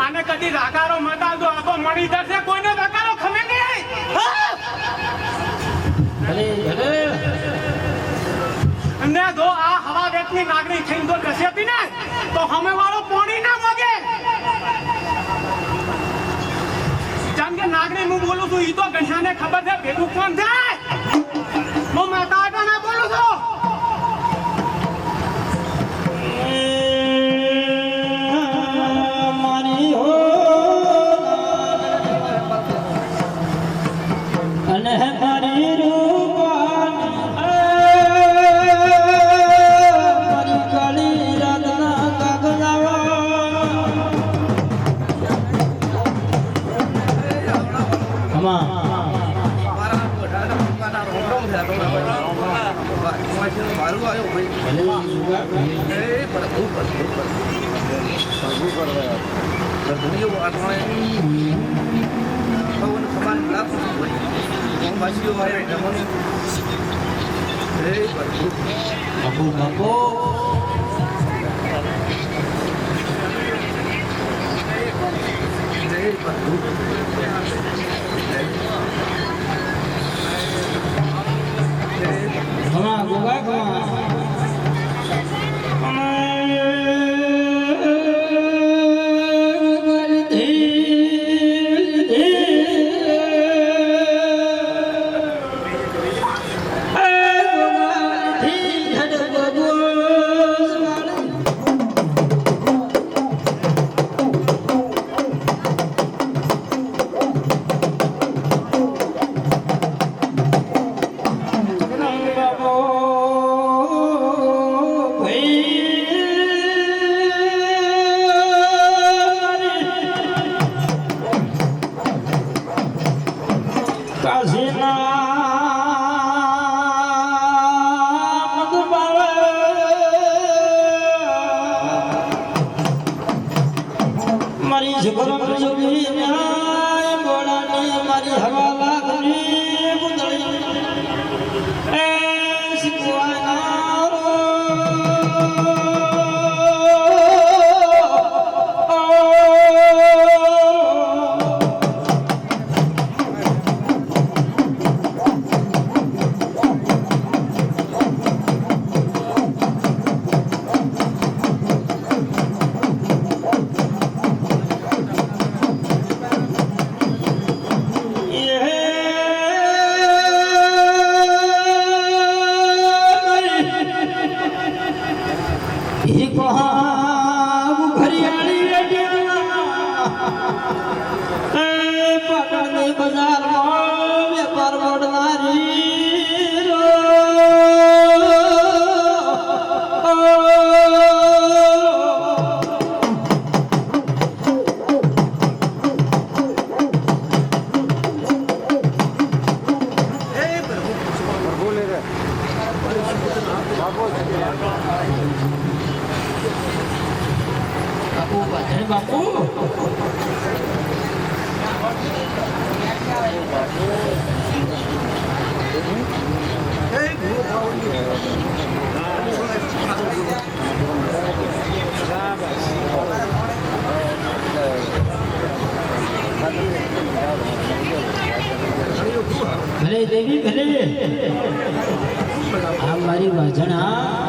આને કદી રાકારો મત આવતો આ તો મળી જશે કોઈને રાકારો ખમે નહીં અને જો આ હવા વેચની નાગરી થઈને તો ઘસે હતી ને તો હમે વાળો પોણી ના મગે જેમ કે નાગરી હું બોલું છું ઈ તો ગણ્યાને ખબર છે ભેગું કોણ છે હું માતા આટાને બોલું છું મારી હો મારા દાદા પપ્પાના રોમ થયા મારું આવ્યો ભાઈ એ પ્રભુ દુનિયા વાતમાં સમાન લાભ હું વાસીઓ મારે જમવાનું એ પ્રભુ બાપુ જય પ્રભુ ઘણા ગોગા ઘણા મારી જબરમ જોગી ન્યાય બોડાની મારી હવા લાગની બુદળી એ બજારમાં વેપાર મોડનારી બાપુ ભલે દેવી ભલે આ મારી વાજણા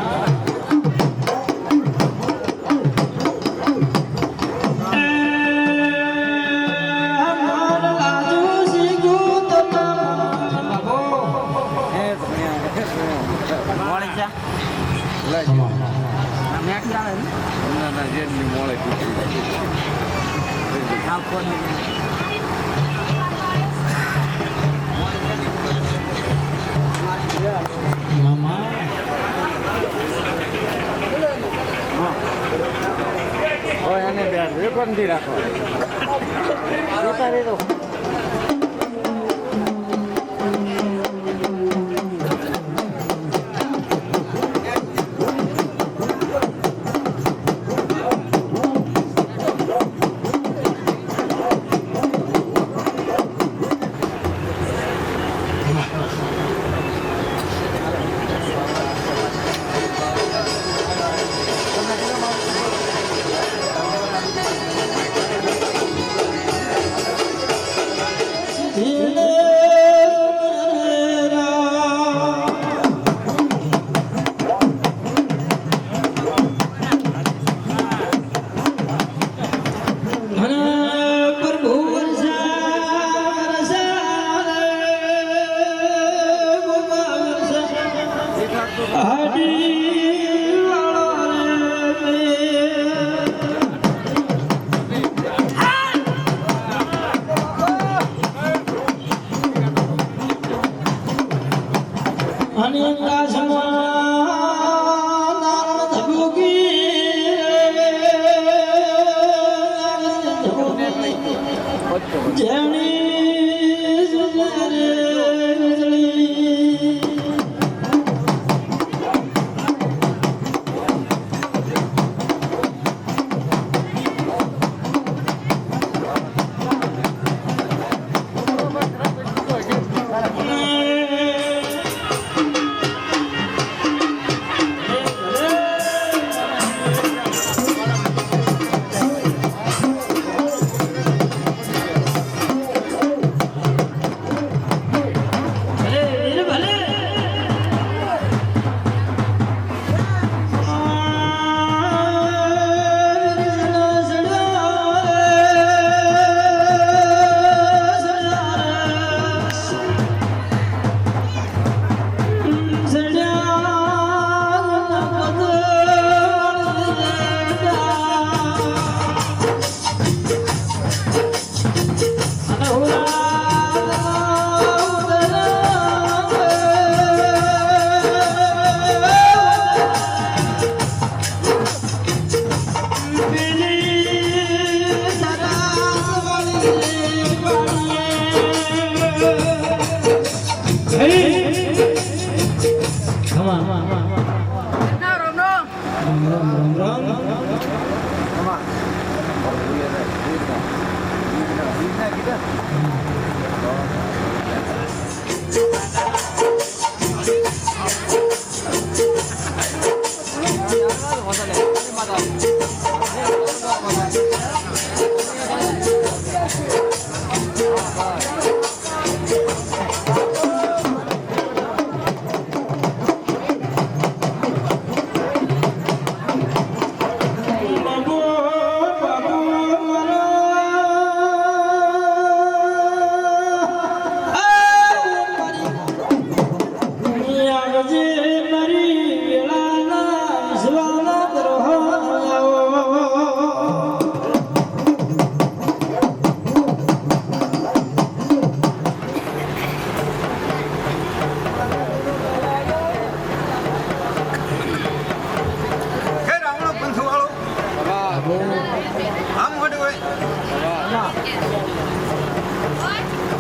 જેણી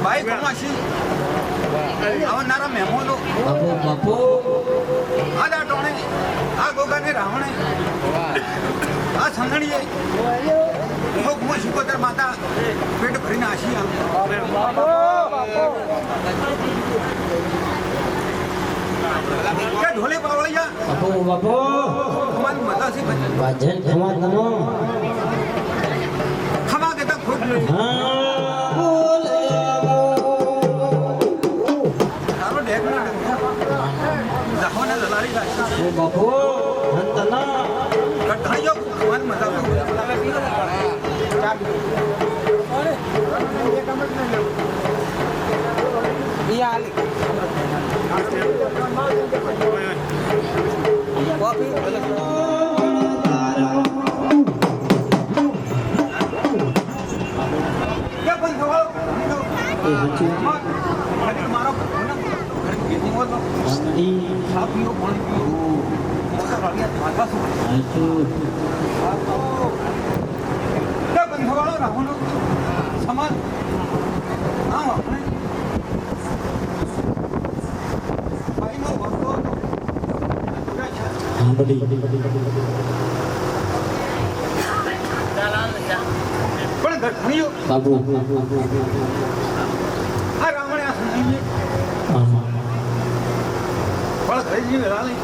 ભાઈ કમાશી આવનારા મહેમાનો બાપુ આ દાટોણે આ ગોગાને રાવણે આ સંગણીએ ભોગમાં શિકોતર માતા પેટ ભરીને આશી કે ઢોલે પાવળિયા બાપુ તમારી મજા છે ભજન ખમા તનો ખમા કે તક ખોટ તારો ડેક ના દહવાને લલાડી ગાય બાપુ હંતના કઠાઈઓ ખવાની મજા બંધવાળો રાહુલ સમાન આમ આપણે ભાઈનો ભક્તો પણ ઘણીઓ બાપુ આ રાવણે આ સંજીએ પણ ઘરે જીવે રાલી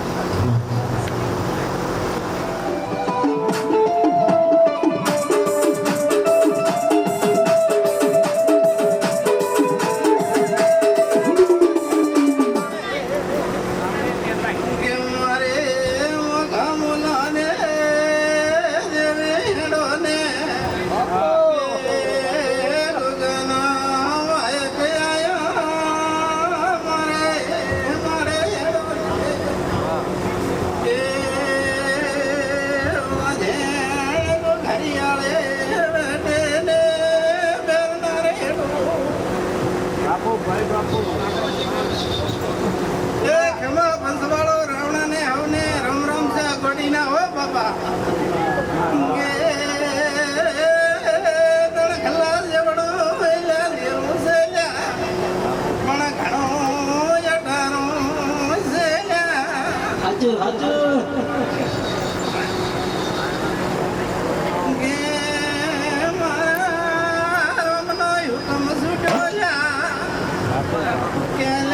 કે